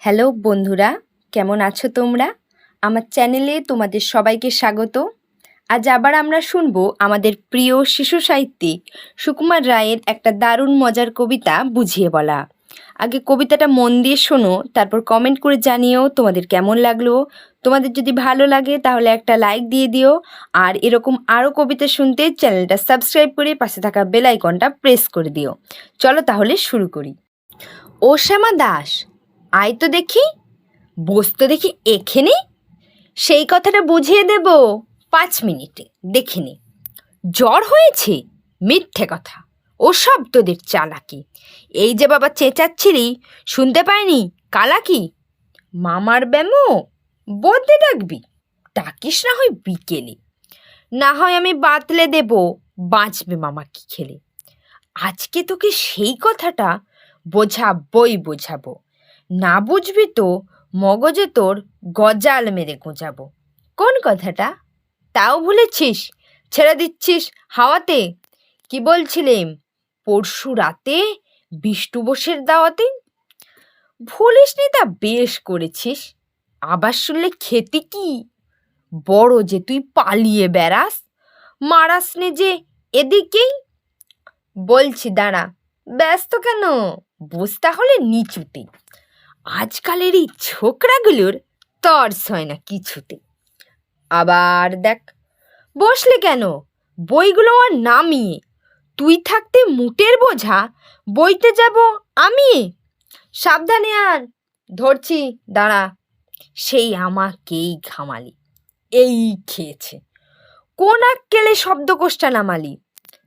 Hello বন্ধুরা, কেমন আছো তোমরা? আমার চ্যানেলে তোমাদের সবাইকে স্বাগত। আজ আবার আমরা শুনবো আমাদের প্রিয় শিশু সাহিত্যিক সুকুমার রায়ের একটা দারুণ মজার কবিতা বুঝিয়ে বলা। আগে কবিতাটা মন দিয়ে শোনো, তারপর কমেন্ট করে জানিও তোমাদের কেমন লাগলো। তোমাদের যদি ভালো লাগে তাহলে একটা লাইক দিয়ে দিও, আর এরকম আরও কবিতা শুনতে চ্যানেলটা সাবস্ক্রাইব করে পাশে থাকা বেল আইকনটা প্রেস করে দিও। চলো তাহলে শুরু করি। ও শ্যামা দাস, আয় তো দেখি, বস তো দেখি এখানে। সেই কথাটা বুঝিয়ে দেব 5 মিনিটে, দেখে নে। জ্বর হয়েছে? মিথ্যে কথা, ও সব তোদের চালাকি। এই যে বাবা চেঁচাচ্ছিলি, শুনতে পাইনি কালাকি? মামার ব্যামো বদলে ডাকবি, ডাকিস না হয় বিকেলে। না হয় আমি বাতলে দেব, বাঁচবে মামা কি খেলে। আজকে তোকে সেই কথাটা বোঝাবো, না বুঝবি তো মগজে তোর গজাল মেরে গোঁজাবো। কোন কথাটা? তাও ভুলেছিস? ছেড়ে দিচ্ছিস হাওয়াতে? কি বলছিলেম পরশু রাতে বিষ্টু বোসের দাওয়াতে? ভুলিসনি তা বেশ করেছিস, আবার শুনলে খেতি কি? বড় যে তুই পালিয়ে বেড়াস, মারাসনি যে এদিকেই। বলছি দাঁড়া, ব্যস্ত কেন? বুঝ তাহলে নিচুতে। আজকালের এই ছোকরাগুলোর তর্স হয় না কিছুতে। আবার দেখ, বসলে কেন? বইগুলো আর নামিয়ে, তুই থাকতে মুটের বোঝা বইতে যাব আমি। সাবধানে আর, ধরছি দাঁড়া। সেই আমাকেই ঘামালি, এই খেয়েছে। কোন আক্কেলে শব্দকোষটা নামালি?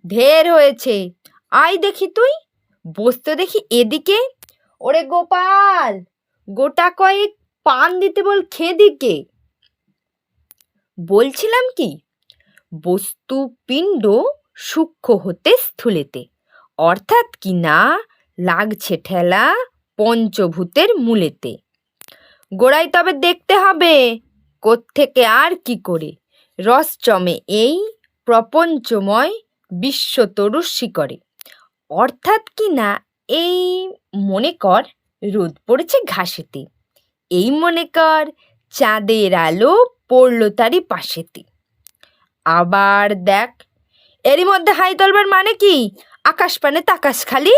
ঢের হয়েছে, আয় দেখি তুই, বসতে দেখি এদিকে। ওরে গোপাল, গোটা কয়েক পান দিতে বল খেদিকে। বলছিলাম কি, বস্তু পিণ্ড সূক্ষ্ম হতে স্থূলেতে, অর্থাৎ কি না লাগছে ঠেলা পঞ্চভূতের মূলেতে। গোড়ায় তবে দেখতে হবে কোত্থেকে আর কি করে রস জমে এই প্রপঞ্চময় বিশ্বতরুর শিকরে। অর্থাৎ কি না এই মনে কর রোদ পড়েছে ঘাসেতে, এই মনে কর চাঁদের আলো পড়ল তারই পাশেতে। আবার দেখ, এরই মধ্যে হাই তোলবার মানে কি? আকাশ পানে তাকাশ খালি,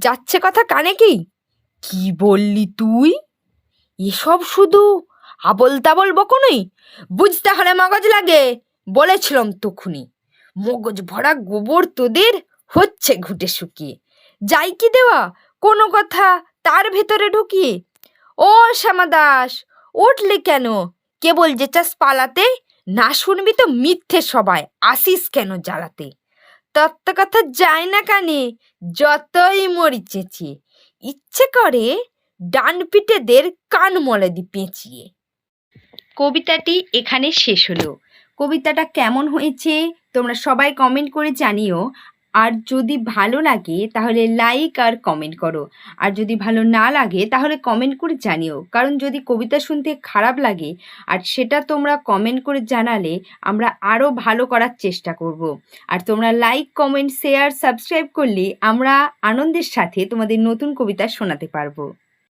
যাচ্ছে কথা কানে কি? কি বললি তুই? এসব শুধু আবল তাবল বকুনি, বুঝতে হলে মগজ লাগে। বলেছিলাম তখুনি, মগজ ভরা গোবর তোদের হচ্ছে ঘুটে শুকিয়ে। যাই কি দেওয়া কোনো কথা তার ভেতরে ঢুকিয়ে। ও শ্যামা দাস, উঠলি কেন? কেবল যে চাস পালাতে, না শুনবি তো মিথ্যে সবাই আসিস কেন জ্বালাতে। তত্ত্ব কথা যায় না কানে, যতই মরি চেঁচিয়ে। ইচ্ছে করে ডান পিঠেদের কান মলে দি পেঁচিয়ে। কবিতাটি এখানে শেষ হলো। কবিতাটা কেমন হয়েছে তোমরা সবাই কমেন্ট করে জানিও। আর যদি ভালো লাগে তাহলে লাইক আর কমেন্ট করো, আর যদি ভালো না লাগে তাহলে কমেন্ট করে জানিও। কারণ যদি কবিতা শুনতে খারাপ লাগে আর সেটা তোমরা কমেন্ট করে জানালে আমরা আরও ভালো করার চেষ্টা করব। আর তোমরা লাইক, কমেন্ট, শেয়ার, সাবস্ক্রাইব করলে আমরা আনন্দের সাথে তোমাদের নতুন কবিতা শোনাতে পারবো।